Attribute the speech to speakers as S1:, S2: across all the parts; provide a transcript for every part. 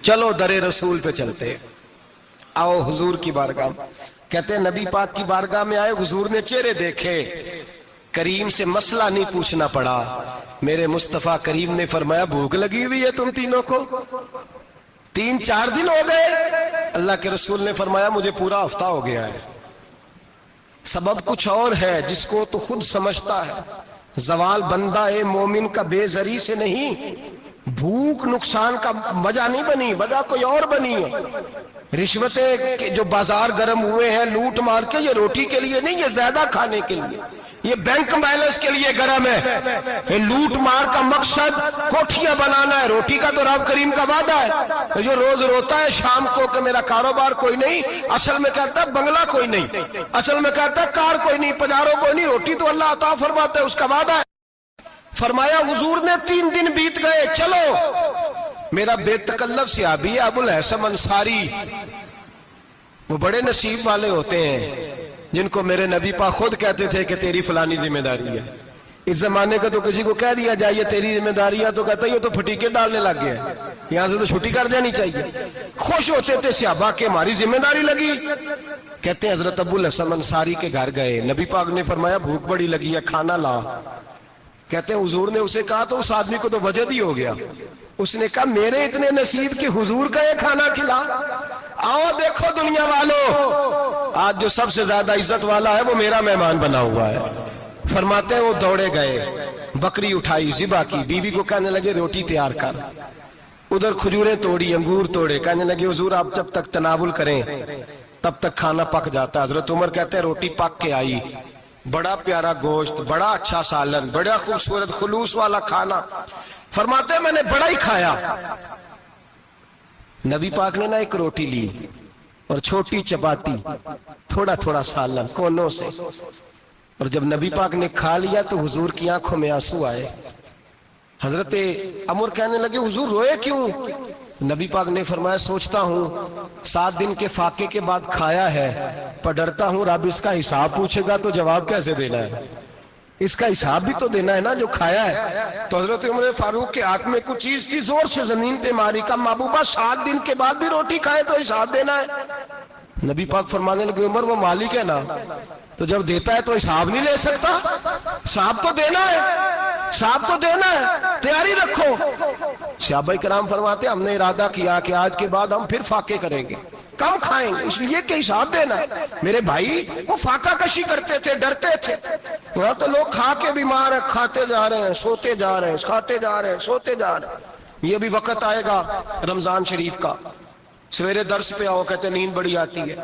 S1: چلو در رسول پہ چلتے، آؤ حضور کی بارگاہ۔ کہتے ہیں نبی پاک کی بارگاہ میں آئے، حضور نے چہرے دیکھے، کریم سے مسئلہ نہیں پوچھنا پڑا۔ میرے مصطفیٰ کریم نے فرمایا بھوک لگی ہوئی ہے تم تینوں کو؟ 3-4 دن ہو گئے؟ اللہ کے رسول نے فرمایا مجھے پورا ہفتہ ہو گیا ہے۔ سبب کچھ اور ہے جس کو تو خود سمجھتا ہے۔ زوال بندہ مومن کا بے زری سے نہیں، بھوک نقصان کا وجہ نہیں بنی، وجہ کوئی اور بنی ہے۔ رشوتیں جو بازار گرم ہوئے ہیں لوٹ مار کے، یہ روٹی کے لیے نہیں، یہ زیادہ کھانے کے لیے، یہ بینک بیلنس کے لیے گرم ہے۔ یہ لوٹ مار کا مقصد کوٹھیاں بنانا ہے، روٹی کا تو رب کریم کا وعدہ ہے۔ جو روز روتا ہے شام کو کہ میرا کاروبار کوئی نہیں، اصل میں کہتا ہے بنگلہ کوئی نہیں، اصل میں کہتا ہے کار کوئی نہیں، پجاروں کوئی نہیں، روٹی تو اللہ عطا فرماتا ہے، اس کا وعدہ ہے۔ فرمایا حضور نے 3 دن بیت گئے، چلو۔ میرا بے تکلف صحابی ابو الحسن انصاری، وہ بڑے نصیب والے ہوتے ہیں جن کو میرے نبی پاک خود کہتے تھے کہ تیری فلانی ذمہ داری ہے۔ اس زمانے کا تو کسی کو کہہ دیا جائے یہ تیری ذمہ داری ہے تو کہتا ہے یہ تو پھٹیکے ڈالنے لگ گیا ہے، یہاں سے تو چھٹی کر جانی چاہیے۔ خوش ہوتے تھے صحابہ کہ ہماری ذمہ داری لگی۔ کہتے ہیں حضرت ابو الحسن انصاری کے گھر گئے، نبی پاک نے فرمایا بھوک بڑی لگی ہے، کھانا لا۔ کہتے ہیں حضور نے اسے کہا تو اس آدمی کو تو وجد ہی ہو گیا۔ اس نے کہا میرے اتنے نصیب کہ حضور کا یہ کھانا کھلا۔ آؤ دیکھو دنیا والو، آج جو سب سے زیادہ عزت والا ہے وہ میرا مہمان بنا ہوا ہے۔ فرماتے ہیں وہ دوڑے گئے، بکری اٹھائی، ذبح کی، بیوی کو کہنے لگے روٹی تیار کر، ادھر کھجوریں توڑی، انگور توڑے، کہنے لگے حضور آپ جب تک تناول کریں تب تک کھانا پک جاتا ہے۔ حضرت عمر کہتے ہیں روٹی پک کے آئی، بڑا پیارا گوشت، بڑا اچھا سالن، بڑا خوبصورت خلوص والا کھانا۔ فرماتے ہیں میں نے بڑا ہی کھایا۔ نبی پاک نے نہ ایک روٹی لی اور چھوٹی چپاتی، تھوڑا تھوڑا سالن کونوں سے، اور جب نبی پاک نے کھا لیا تو حضور کی آنکھوں میں آنسو آئے۔ حضرت عمر کہنے لگے حضور روئے کیوں؟ نبی پاک نے فرمایا سوچتا ہوں 7 دن کے فاقے کے بعد کھایا ہے، پر ڈرتا ہوں رب اس کا حساب پوچھے گا تو جواب کیسے دینا ہے، اس کا حساب بھی تو دینا ہے نا جو کھایا ہے۔ تو حضرت عمر فاروق کے ہاتھ میں کچھ چیز تھی، زور سے زمین پہ ماری، کہا محبوبہ 7 دن کے بعد بھی روٹی کھائے تو حساب دینا ہے۔ نبی پاک فرمانے لگے عمر وہ مالک ہے نا، تو جب دیتا ہے تو حساب نہیں لے سکتا، حساب تو دینا ہے، حساب تو دینا ہے، تیاری رکھو۔ صحابہ کرام فرماتے ہم نے ارادہ کیا کہ آج کے بعد ہم پھر فاقے کریں گے، کم کھائیں گے، اس لیے کہ حساب دینا ہے۔ میرے بھائی وہ فاقہ کشی کرتے تھے، ڈرتے تھے۔ وہاں تو لوگ کھا کے بیمار ہیں، کھاتے جا رہے ہیں، سوتے جا رہے ہیں، کھاتے جا رہے ہیں، سوتے جا رہے ہیں۔ یہ بھی وقت آئے گا رمضان شریف کا، سویرے درس پہ آؤ کہتے نیند بڑی آتی ہے،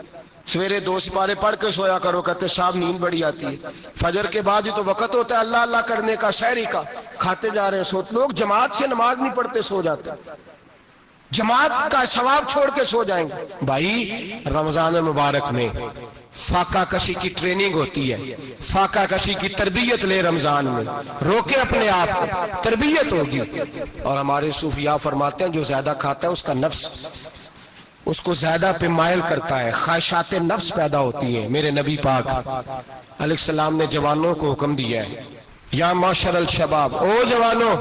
S1: سویرے 2 سپارے پڑھ کے سویا کرو کہتے صاحب نیند بڑی آتی ہے، فجر کے بعد ہی تو وقت ہوتا ہے اللہ اللہ کرنے کا، سحری کا، کھاتے جا رہے ہیں، سوتے۔ لوگ جماعت سے نماز نہیں پڑھتے سو جاتے، جماعت کا ثواب چھوڑ کے سو جائیں گے۔ بھائی رمضان مبارک میں فاقہ کشی کی ٹریننگ ہوتی ہے، فاقہ کشی کی تربیت لے، رمضان میں روکے اپنے آپ کو، تربیت ہوگی۔ اور ہمارے صوفیاء فرماتے ہیں جو زیادہ کھاتا ہے اس کا نفس اس کو زیادہ پہ مائل کرتا ہے، خواہشات نفس پیدا ہوتی ہیں۔ میرے نبی پاک علیہ السلام نے جوانوں کو حکم دیا ہے یا معاشر الشباب، او جوانوں،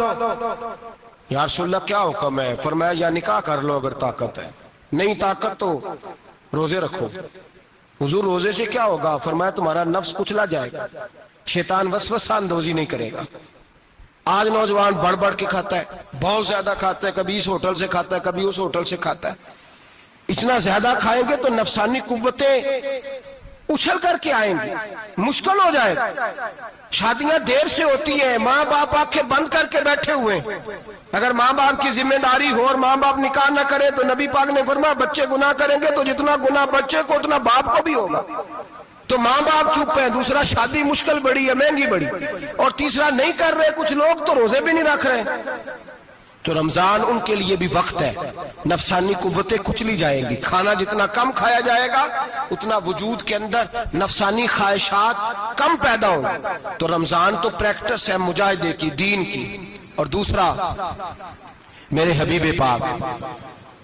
S1: یا رسول اللہ کیا حکم ہے؟ فرمایا یا نکاح کر لو اگر طاقت ہے، نہیں طاقت تو روزے رکھو۔ حضور روزے سے کیا ہوگا؟ فرمایا تمہارا نفس کچلا جائے گا، شیطان وسوسہ اندوزی نہیں کرے گا۔ آج نوجوان بڑھ بڑھ کے کھاتا ہے، بہت زیادہ کھاتا ہے، کبھی اس ہوٹل سے کھاتا ہے، کبھی اس ہوٹل سے کھاتا ہے۔ اتنا زیادہ کھائیں گے تو نفسانی قوتیں اچھل کر کے آئیں گی، مشکل ہو جائے گا۔ شادیاں دیر سے ہوتی ہیں، ماں باپ آنکھیں بند کر کے بیٹھے ہوئے، اگر ماں باپ کی ذمہ داری ہو اور ماں باپ نکاح نہ کرے تو نبی پاک نے فرمایا بچے گناہ کریں گے تو جتنا گناہ بچے کو اتنا باپ کو بھی ہوگا۔ تو ماں باپ چپ ہیں، دوسرا شادی مشکل بڑی ہے، مہنگی بڑی، اور تیسرا نہیں کر رہے کچھ لوگ تو روزے بھی نہیں رکھ رہے۔ تو رمضان ان کے لیے بھی وقت ہے، نفسانی قوتیں کچلی جائیں گی، کھانا جتنا کم کھایا جائے گا اتنا وجود کے اندر نفسانی خواہشات کم پیدا ہوں گی۔ تو رمضان تو پریکٹس ہے مجاہدے کی، دین کی۔ اور دوسرا میرے حبیب پاک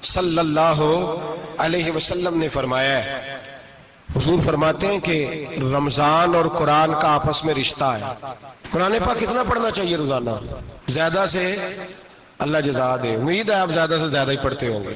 S1: صلی اللہ علیہ وسلم نے فرمایا ہے، حضور فرماتے ہیں کہ رمضان اور قرآن کا آپس میں رشتہ ہے۔ قرآن پاک کتنا پڑھنا چاہیے روزانہ؟ زیادہ سے اللہ جزا دے، امید ہے آپ زیادہ سے زیادہ ہی پڑھتے ہوں گے۔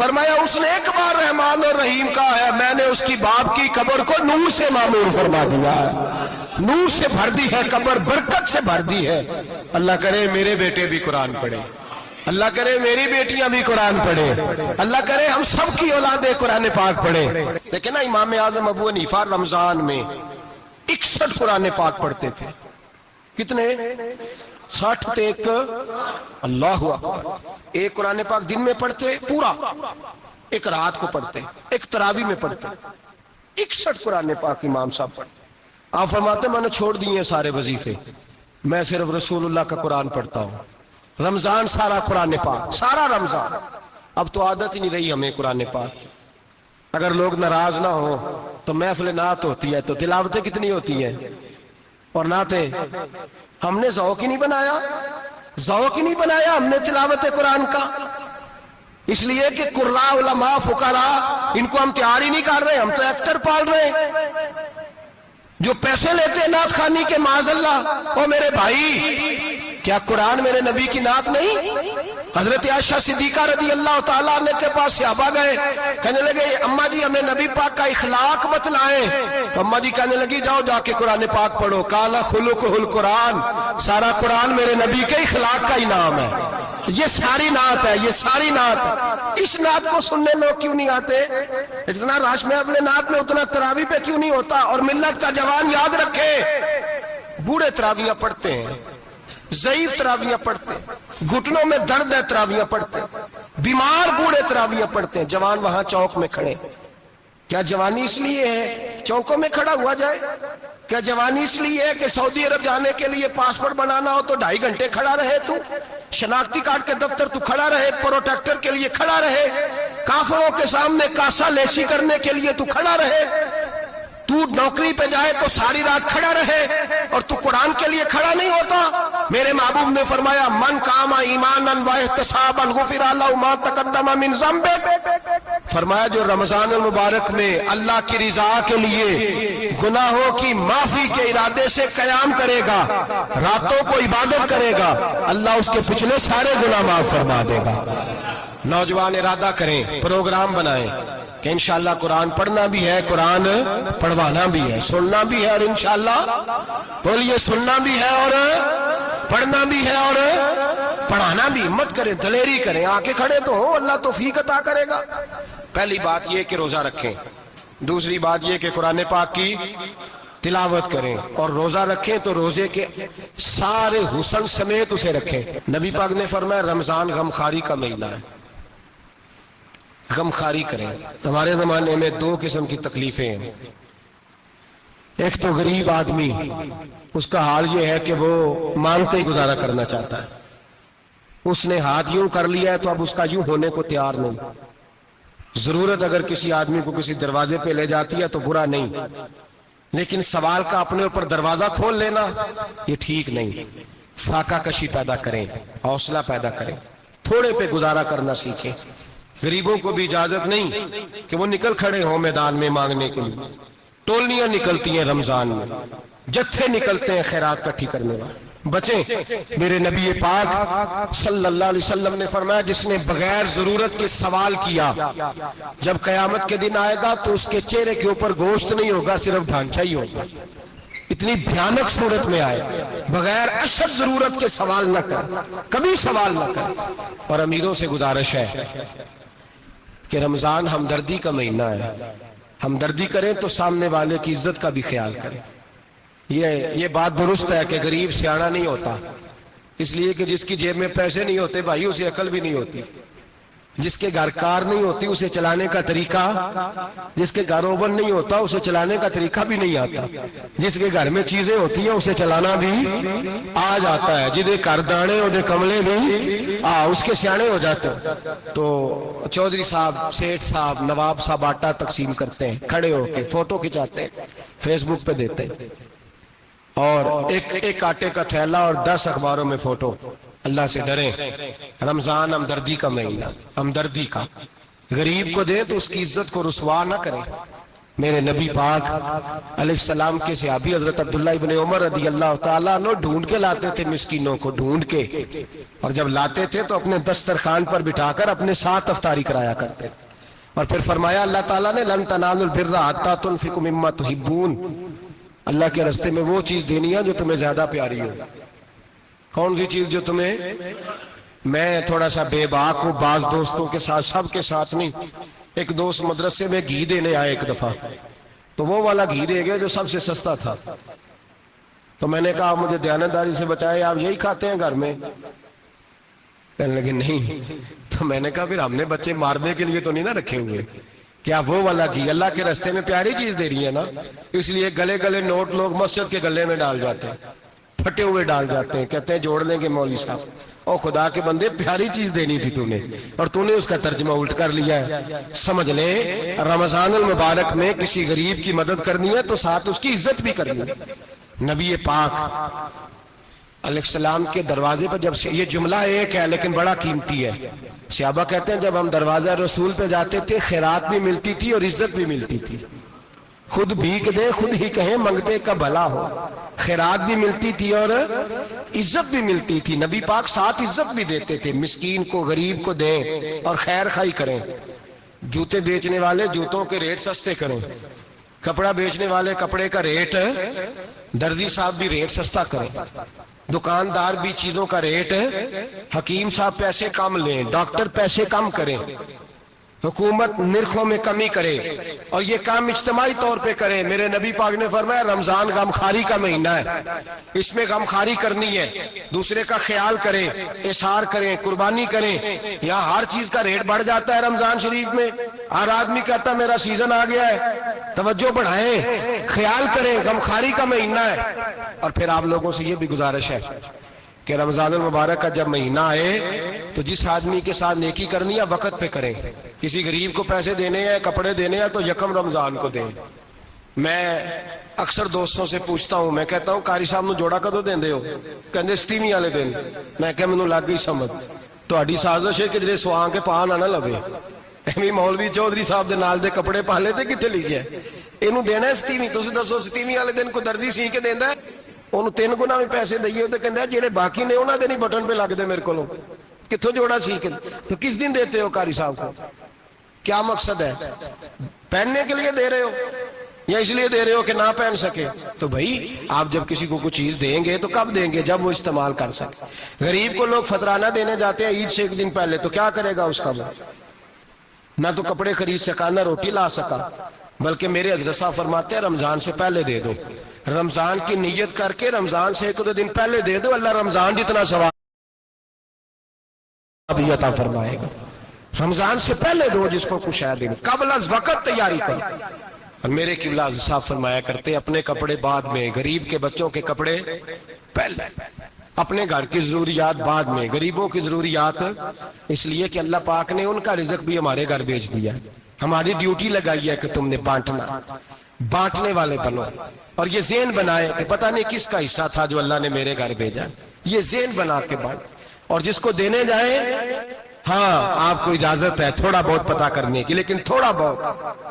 S1: فرمایا اس نے ایک بار رحمان اور رحیم کہا ہے، میں نے اس کی باپ کی قبر کو نور سے معمور فرما دیا ہے، نور سے بھر دی ہے قبر، برکت سے بھر دی ہے۔ اللہ کرے میرے بیٹے بھی قرآن پڑھے، اللہ کرے میری بیٹیاں بھی قرآن پڑھے، اللہ کرے ہم سب کی اولادیں قرآن پاک پڑھے۔ لیکن نا امام اعظم ابو حنیفہ رمضان میں 61 قرآن پاک پڑھتے تھے۔ کتنے؟ 60 ٹیک اللہ اکبر۔ ایک قرآن پاک دن میں پڑھتے پورا، ایک رات کو پڑھتے، ایک تراویح میں پڑھتے۔ 61 قرآن پاک امام صاحب پڑھتے۔ آپ فرماتے میں نے چھوڑ دیے سارے وظیفے، میں صرف رسول اللہ کا قرآن پڑھتا ہوں۔ رمضان سارا قرآن پاک، سارا رمضان۔ اب تو عادت ہی نہیں رہی ہمیں قرآن پاک۔ اگر لوگ ناراض نہ ہو تو محفل نعت ہوتی ہے تو تلاوتیں کتنی ہوتی ہیں، اور نعتیں ہم نے ذوق ہی نہیں بنایا، ذوق ہی نہیں بنایا ہم نے تلاوت قرآن کا، اس لیے کہ قراء علماء فقراء ان کو ہم تیار ہی نہیں کر رہے، ہم تو ایکٹر پال رہے ہیں جو پیسے لیتے ہیں نعت خوانی کے، معاذ اللہ۔ او میرے بھائی، کیا قرآن میرے نبی کی نعت نہیں؟ حضرت عائشہ صدیقہ رضی اللہ تعالیٰ عنہ کے پاس صحابہ گئے، کہنے لگے اماں جی ہمیں نبی پاک کا اخلاق بتلائیں، تو اماں جی کہنے لگی جاؤ جا کے قرآن پاک پڑھو، قال خلقہ القرآن، سارا قرآن میرے نبی کے اخلاق کا انعام ہے۔ یہ ساری نعت ہے، یہ ساری نعت ہے۔ اس نعت کو سننے لوگ کیوں نہیں آتے؟ اتنا رش میں اپنے نعت میں اتنا تراویح پہ کیوں نہیں ہوتا؟ اور ملت کا جوان یاد رکھے، بوڑھے تراویحاں پڑھتے ہیں، ضعیف تراویحاں پڑھتے ہیں، گھٹنوں میں درد ہے تراویحاں پڑھتے ہیں، بیمار بوڑھے تراویحاں پڑھتے ہیں، جوان وہاں چوک میں کھڑے۔ کیا جوانی اس لیے ہے چوکوں میں کھڑا ہوا جائے؟ کیا جوانی اس لیے ہے کہ سعودی عرب جانے کے لیے پاسپورٹ بنانا ہو تو 2.5 گھنٹے کھڑا رہے تو؟ شناختی کارڈ کے دفتر تو کھڑا رہے، پروٹیکٹر کے لیے کھڑا رہے، کافروں کے سامنے کاسا لیسی کرنے کے لیے تو کھڑا رہے، تو نوکری پہ جائے تو ساری رات کھڑا رہے، اور تو قرآن کے لیے کھڑا نہیں ہوتا؟ میرے محبوب نے فرمایا من قام ایمانا واحتسابا غفر له ما تقدم من ذنبه، فرمایا جو رمضان المبارک میں اللہ کی رضا کے لیے گناہوں کی معافی کے ارادے سے قیام کرے گا، راتوں کو عبادت کرے گا، اللہ اس کے پچھلے سارے گناہ معاف فرما دے گا۔ نوجوان ارادہ کریں، پروگرام بنائیں کہ انشاءاللہ قرآن پڑھنا بھی ہے، قرآن پڑھوانا بھی ہے، سننا بھی ہے، اور انشاءاللہ بولیے سننا بھی ہے اور پڑھنا بھی ہے اور پڑھانا بھی۔ ہمت کریں، دلیری کریں، آکے کھڑے تو ہو، اللہ توفیق عطا کرے گا۔ پہلی بات یہ کہ روزہ رکھیں، دوسری بات یہ کہ قرآن پاک کی تلاوت کریں، اور روزہ رکھیں تو روزے کے سارے حسن سمیت اسے رکھیں۔ نبی پاک نے فرمایا رمضان غمخاری کا مہینہ ہے، غمخاری کریں۔ ہمارے زمانے میں 2 قسم کی تکلیفیں ہیں، ایک تو غریب آدمی، اس کا حال یہ ہے کہ وہ مانگتے ہی گزارا کرنا چاہتا ہے، اس نے ہاتھ یوں کر لیا ہے تو اب اس کا یوں ہونے کو تیار نہیں۔ ضرورت اگر کسی آدمی کو کسی دروازے پہ لے جاتی ہے تو برا نہیں، لیکن سوال کا اپنے اوپر دروازہ کھول لینا یہ ٹھیک نہیں۔ فاقہ کشی پیدا کریں، حوصلہ پیدا کریں، تھوڑے پہ گزارا کرنا سیکھیں۔ غریبوں کو بھی اجازت نہیں کہ وہ نکل کھڑے ہوں میدان میں مانگنے کے لیے، ٹولیاں نکلتی ہیں رمضان میں، جتھے نکلتے ہیں خیرات کٹھی کرنے والے۔ بچیں، میرے نبی پاک صلی اللہ علیہ وسلم نے فرمایا جس نے بغیر ضرورت کے سوال کیا، جب قیامت کے دن آئے گا تو اس کے چہرے کے اوپر گوشت نہیں ہوگا، صرف ڈھانچہ ہی ہوگا۔ اتنی بھیانک صورت میں آئے، بغیر اشد ضرورت کے سوال نہ کر، کبھی سوال نہ کر۔ اور امیروں سے گزارش ہے کہ رمضان ہمدردی کا مہینہ ہے، ہمدردی کریں تو سامنے والے کی عزت کا بھی خیال کریں۔ یہ بات درست ہے کہ غریب سیاڑا نہیں ہوتا، اس لیے کہ جس کی جیب میں پیسے نہیں ہوتے بھائی اسے عقل بھی نہیں ہوتی، جس کے گھر کار نہیں ہوتی اسے چلانے کا طریقہ، جس کے گھر اوون نہیں ہوتا اسے چلانے کا طریقہ بھی نہیں آتا، جس کے گھر میں چیزیں ہوتی ہیں اسے چلانا بھی آ جاتا ہے، جدے کر دانے اودے کملے بھی اس کے سیانے ہو جاتے ہیں۔ تو چودھری صاحب، سیٹھ صاحب، نواب صاحب آٹا تقسیم کرتے ہیں، کھڑے ہو کے فوٹو کھچاتے ہیں، فیس بک پہ دیتے ہیں، اور ایک آٹے کا تھیلا اور 10 اخباروں میں فوٹو۔ اللہ سے ڈریں، رمضان ہمدردی کا مہینہ، ہمدردی کا۔ غریب کو دیں تو اس کی عزت کو رسوا نہ کریں، میرے نبی پاک علیہ السلام کے صحابی حضرت عبداللہ ابن عمر رضی اللہ تعالیٰ عنہ ڈھونڈ کے لاتے تھے مسکینوں کو، ڈھونڈ کے، اور جب لاتے تھے تو اپنے دسترخوان پر بٹھا کر اپنے ساتھ افطاری کرایا کرتے تھے۔ اور پھر فرمایا اللہ تعالیٰ نے لن تنالوا البر حتی تنفقوا مما تحبون، اللہ کے راستے میں وہ چیز دینی ہے جو تمہیں زیادہ پیاری ہو۔ کون سی چیز جو تمہیں؟ میں تھوڑا سا بے باک ہوں، بعض دوستوں کے ساتھ، سب کے ساتھ نہیں۔ ایک دوست مدرسے میں گھی دینے آئے ایک دفعہ، تو وہ والا گھی دے گئے جو سب سے سستا تھا۔ تو میں نے کہا مجھے دیانتداری سے بچائے، آپ یہی کھاتے ہیں گھر میں؟ کہنے لگے نہیں۔ تو میں نے کہا پھر ہم نے بچے مارنے کے لیے تو نہیں نہ رکھے ہوئے، کیا وہ والا گھی اللہ کے راستے میں پیاری چیز دے رہی ہے نا، اس لیے گلے گلے نوٹ لوگ مسجد کے گلے میں ڈال جاتے ہیں، پھٹے ہوئے ڈال جاتے ہیں، کہتے ہیں جوڑ لیں گے مولوی صاحب۔ اور خدا کے بندے پیاری چیز دینی تھی تو نے، اور تو نے اس کا ترجمہ الٹ کر لیا ہے۔ سمجھ لیں رمضان المبارک میں کسی غریب کی مدد کرنی ہے تو ساتھ اس کی عزت بھی کرنی ہے۔ نبی پاک علیہ السلام کے دروازے پر جب سے، یہ جملہ ایک ہے لیکن بڑا قیمتی ہے، صحابہ کہتے ہیں جب ہم دروازہ رسول پہ جاتے تھے خیرات بھی ملتی تھی اور عزت بھی ملتی تھی۔ خود بھیک دے خود ہی کہیں منگتے کا بھلا ہو، خیرات بھی ملتی تھی اور عزت بھی ملتی تھی۔ نبی پاک ساتھ عزت بھی دیتے تھے، مسکین کو غریب کو دیں اور خیر خائی کریں۔ جوتے بیچنے والے جوتوں کے ریٹ سستے کریں، کپڑا بیچنے والے کپڑے کا ریٹ، درزی صاحب بھی ریٹ سستا کریں، دکاندار بھی چیزوں کا ریٹ، حکیم صاحب پیسے کم لیں، ڈاکٹر پیسے کم کریں، حکومت نرخوں میں کمی کرے، اور یہ کام اجتماعی طور پہ کرے۔ میرے نبی پاک نے فرمایا رمضان غمخواری کا مہینہ ہے، اس میں غمخواری کرنی ہے، دوسرے کا خیال کریں، احسار کریں، قربانی کریں۔ یہاں ہر چیز کا ریٹ بڑھ جاتا ہے رمضان شریف میں، ہر آدمی کہتا ہے میرا سیزن آ گیا ہے، توجہ بڑھائیں، خیال کریں، غمخواری کا مہینہ ہے۔ اور پھر آپ لوگوں سے یہ بھی گزارش ہے کہ رمضان المبارک کا جب مہینہ آئے تو جس آدمی کے ساتھ نیکی کرنی ہے وقت پہ کریں۔ کسی غریب کو پیسے دینے ہیں، کپڑے دینے ہیں تو یکم رمضان کو دیں۔ میں اکثر دوستوں سے پوچھتا ہوں، میں کہتا ہوں قاری صاحب نو جوڑا کدو دیندے ہو؟ کہندے 27 والے دن۔ میں کہ مینوں لگ گئی سمجھ، تہاڈی سازش ہے کہ جڑے سوان کے پا نہ لوے۔ ایویں مولوی چودھری صاحب دے نال دے کپڑے پا لے تے کتے لے گیا؟ اینوں دینا ہے 27، تسی دسو 27 والے دن کو درزی سی کے دیندا ہے؟ انہوں 3 گنا بھی پیسے دئیے تو کہندے جڑے باقی نے انہاں دے نہیں بٹن پہ لگ دے میرے کو، کتوں جوڑا سی کے؟ تو کس دن دیتے ہو قاری صاحب کو؟ کیا مقصد ہے؟ پہننے کے لیے دے رہے ہو یا اس لیے دے رہے ہو کہ نہ پہن سکے؟ تو بھائی آپ جب کسی کو کچھ چیز دیں گے تو کب دیں گے؟ جب وہ استعمال کر سکے۔ غریب کو لوگ فطرانہ دینے جاتے ہیں عید سے ایک دن پہلے، تو کیا کرے گا اس کا؟ نہ تو کپڑے خرید سکا نہ روٹی لا سکا، بلکہ میرے حضرت صاحب فرماتے ہیں رمضان سے پہلے دے دو، رمضان کی نیت کر کے رمضان سے 1 دن پہلے دے دو، اللہ رمضان جتنا ثواب عطا فرمائے گا۔ رمضان سے پہلے دو جس کو کچھ ہے دن، قبل از وقت تیاری کرو۔ اور میرے قبلہ صاحب فرمایا کرتے اپنے کپڑے بعد میں، غریب کے بچوں کے کپڑے پہلے، اپنے گھر کی ضروریات بعد میں، غریبوں کی ضروریات، اس لیے کہ اللہ پاک نے ان کا رزق بھی ہمارے گھر بھیج دیا ہے۔ ہماری ڈیوٹی لگائی ہے کہ تم نے بانٹنا، بانٹنے والے بنو، اور یہ ذہن بنائے کہ پتہ نہیں کس کا حصہ تھا جو اللہ نے میرے گھر بھیجا، یہ ذہن بنا کے بانٹ۔ اور جس کو دینے جائیں، ہاں آپ کو اجازت ہے تھوڑا بہت پتہ کرنے کی، لیکن تھوڑا بہت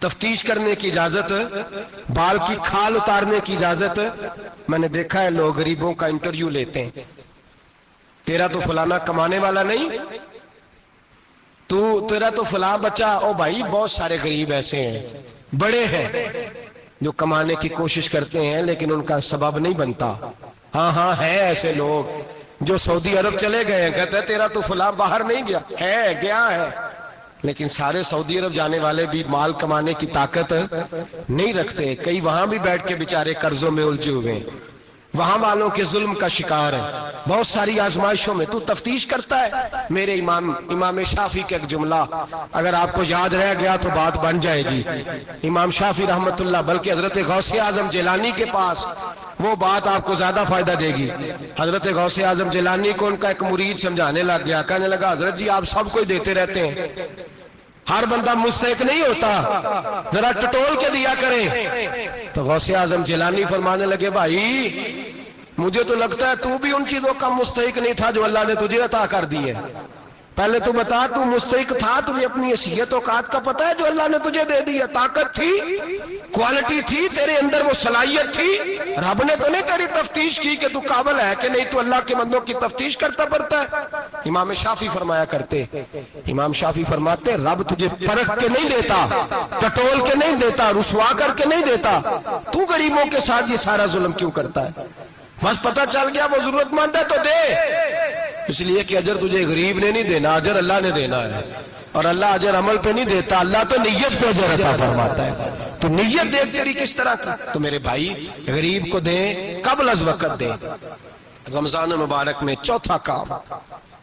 S1: تفتیش کرنے کی اجازت، بال کی کھال اتارنے کی اجازت۔ میں نے دیکھا ہے لوگ غریبوں کا انٹرویو لیتے ہیں، تیرا تو فلانا کمانے والا نہیں، تیرا تو فلاں بچہ، او بھائی بہت سارے غریب ایسے ہیں، بڑے ہیں جو کمانے کی کوشش کرتے ہیں لیکن ان کا سبب نہیں بنتا۔ ہاں ہے ایسے لوگ جو سعودی عرب چلے گئے ہیں، کہتے ہیں تیرا تو فلاں باہر نہیں گیا ہے، لیکن سارے سعودی عرب جانے والے بھی مال کمانے کی طاقت نہیں رکھتے، کئی وہاں بھی بیٹھ کے بیچارے قرضوں میں الجھے ہوئے ہیں، وہاں والوں کے ظلم کا شکار ہے، بہت ساری آزمائشوں میں تو تفتیش کرتا ہے۔ میرے امام شافعی کا ایک جملہ اگر آپ کو یاد رہ گیا تو بات بن جائے گی۔ امام شافعی رحمت اللہ، بلکہ حضرت غوث اعظم جیلانی کے پاس وہ بات آپ کو زیادہ فائدہ دے گی۔ حضرت غوث اعظم جیلانی کو ان کا ایک مرید سمجھانے لگ گیا، کہنے لگا حضرت جی آپ سب کو دیتے رہتے ہیں، ہر بندہ مستحق نہیں ہوتا، ذرا ٹٹول کے دیا کریں۔ تو غوث اعظم جیلانی فرمانے لگے بھائی مجھے تو لگتا ہے تو بھی ان چیزوں کا مستحق نہیں تھا جو اللہ نے تجھے عطا کر دی ہے۔ پہلے تو بتا تو مستحق تھا، تمہیں اپنی حیثیت اوقات کا پتہ ہے جو اللہ نے تجھے دے دیا؟ طاقت تھی، کوالٹی تھی، تیرے اندر وہ صلاحیت تھی؟ رب نے تو نہیں تیری تفتیش کی کہ تو قابل ہے کہ نہیں، تو اللہ کے بندوں کی تفتیش کرتا پڑتا ہے۔ امام شافعی فرمایا کرتے، امام شافعی فرماتے رب تجھے پرکھ کے نہیں دیتا، ٹٹول کے نہیں دیتا، رسوا کر کے نہیں دیتا، تو غریبوں کے ساتھ یہ سارا ظلم کیوں کرتا ہے؟ بس پتہ چل گیا وہ ضرورت مند ہے تو دے، اس لیے کہ اجر تجھے غریب نے نہیں دینا، اجر اللہ نے دینا ہے، اور اللہ اجر عمل پہ نہیں دیتا، اللہ تو نیت پہ اجر عطا فرماتا ہے۔ تو نیت دیکھ تیری کس طرح کی، تو میرے بھائی غریب کو دیں قبل از وقت دیں۔ رمضان مبارک میں چوتھا کام،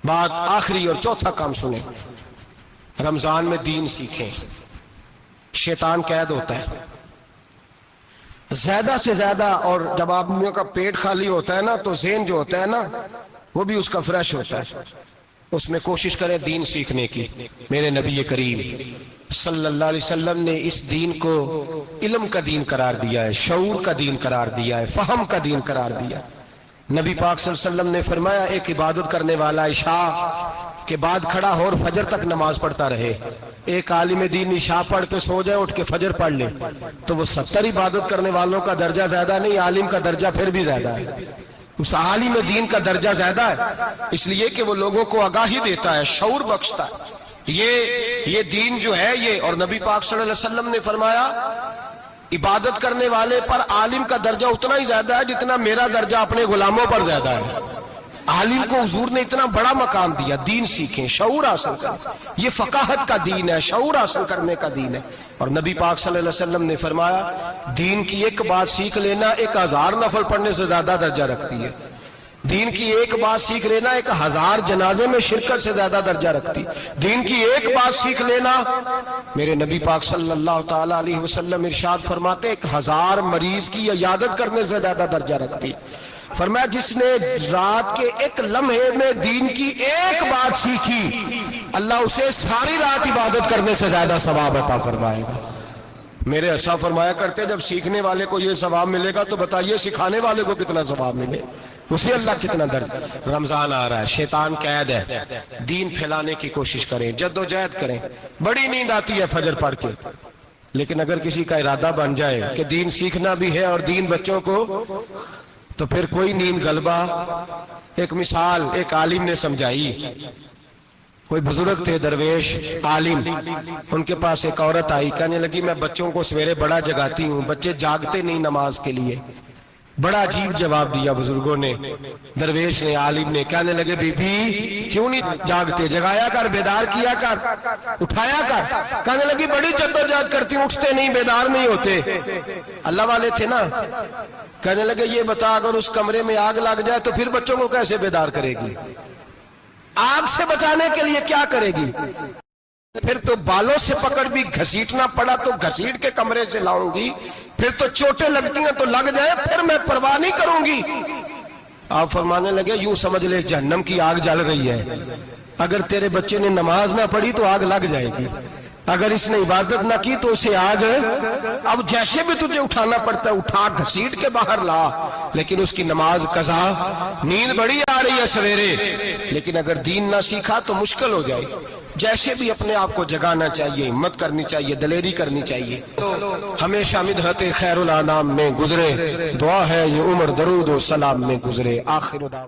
S1: بات آخری اور چوتھا کام سنیں، رمضان میں دین سیکھیں۔ شیطان قید ہوتا ہے زیادہ سے زیادہ، اور جب آدمیوں کا پیٹ خالی ہوتا ہے نا تو ذہن جو ہوتا ہے نا وہ بھی اس کا فریش ہوتا ہے، اس میں کوشش کریں دین سیکھنے کی۔ میرے نبی کریم صلی اللہ علیہ وسلم نے اس دین کو علم کا دین قرار دیا ہے، شعور کا دین قرار دیا ہے، فہم کا دین قرار دیا ہے۔ نبی پاک صلی اللہ علیہ وسلم نے فرمایا ایک عبادت کرنے والا عشاء کے بعد کھڑا ہو اور فجر تک نماز پڑھتا رہے، ایک عالم دین عشاء پڑھ کے سو جائے اٹھ کے فجر پڑھ لے تو وہ 70 عبادت کرنے والوں کا درجہ زیادہ نہیں، عالم کا درجہ پھر بھی زیادہ ہے، اس عالم دین کا درجہ زیادہ ہے، اس لیے کہ وہ لوگوں کو آگاہی دیتا ہے، شعور بخشتا ہے۔ یہ دین جو ہے یہ، اور نبی پاک صلی اللہ علیہ وسلم نے فرمایا عبادت کرنے والے پر عالم کا درجہ اتنا ہی زیادہ ہے جتنا میرا درجہ اپنے غلاموں پر زیادہ ہے۔ عالم کو حضور نے اتنا بڑا مقام دیا، دین سیکھیں، شعور حاصل کریں، یہ فقاہت کا دین ہے، شعور حاصل کرنے کا دین ہے۔ اور نبی پاک صلی اللہ علیہ وسلم نے فرمایا دین کی ایک بات سیکھ لینا 1000 نفل پڑھنے سے زیادہ درجہ رکھتی ہے، دین کی ایک بات سیکھ لینا 1000 جنازے میں شرکت سے زیادہ درجہ رکھتی، دین کی ایک بات سیکھ لینا، میرے نبی پاک صلی اللہ تعالی علیہ وسلم ارشاد فرماتے 1000 مریض کی عیادت کرنے سے زیادہ درجہ رکھتی۔ فرمایا جس نے رات کے ایک لمحے میں دین کی ایک بات سیکھی اللہ اسے ساری رات عبادت کرنے سے زیادہ ثواب عطا فرمائے گا۔ میرے ایسا فرمایا کرتے جب سیکھنے والے کو یہ ثواب ملے گا تو بتائیے سکھانے والے کو کتنا ثواب ملے، اسے اللہ کتنا درد۔ رمضان آ رہا ہے، شیطان قید ہے، دین پھیلانے کی کوشش کریں، جد و جہد کریں۔ بڑی نیند آتی ہے فجر پڑھ کے، لیکن اگر کسی کا ارادہ بن جائے کہ دین سیکھنا بھی ہے اور دین بچوں کو، تو پھر کوئی نیند غلبہ۔ ایک مثال ایک عالم نے سمجھائی، کوئی بزرگ تھے درویش عالم، ان کے پاس ایک عورت آئی، کہنے لگی میں بچوں کو سویرے بڑا جگاتی ہوں، بچے جاگتے نہیں نماز کے لیے۔ بڑا عجیب جواب دیا بزرگوں نے، درویش نے، عالم نے، کہنے لگے بی بی کیوں نہیں جاگتے، جگایا کر، بیدار کیا کر، اٹھایا کر۔ کہنے لگی بڑی جدوجہد کرتی ہوں، اٹھتے نہیں، بیدار نہیں ہوتے۔ اللہ والے تھے نا۔ کہنے لگے یہ بتا اگر اس کمرے میں آگ لگ جائے تو پھر بچوں کو کیسے بیدار کرے گی، آگ سے بچانے کے لیے کیا کرے گی؟ پھر تو بالوں سے پکڑ بھی گھسیٹنا پڑا تو گھسیٹ کے کمرے سے لاؤں گی، پھر تو چوٹیں لگتی ہیں تو لگ جائے، پھر میں پرواہ نہیں کروں گی۔ آپ فرمانے لگے یوں سمجھ لے جہنم کی آگ جل رہی ہے، اگر تیرے بچے نے نماز نہ پڑھی تو آگ لگ جائے گی، اگر اس نے عبادت نہ کی تو اسے آگ، اب جیسے بھی تجھے اٹھانا پڑتا ہے اٹھا گھسیٹ کے باہر لا، لیکن اس کی نماز قضا۔ نیند بڑی آ رہی ہے سویرے، لیکن اگر دین نہ سیکھا تو مشکل ہو جائے۔ جیسے بھی اپنے آپ کو جگانا چاہیے، ہمت کرنی چاہیے، دلیری کرنی چاہیے۔ ہمیشہ مدحت خیر الانام میں گزرے، دعا ہے یہ عمر درود و سلام میں گزرے۔ آخر دعویٰ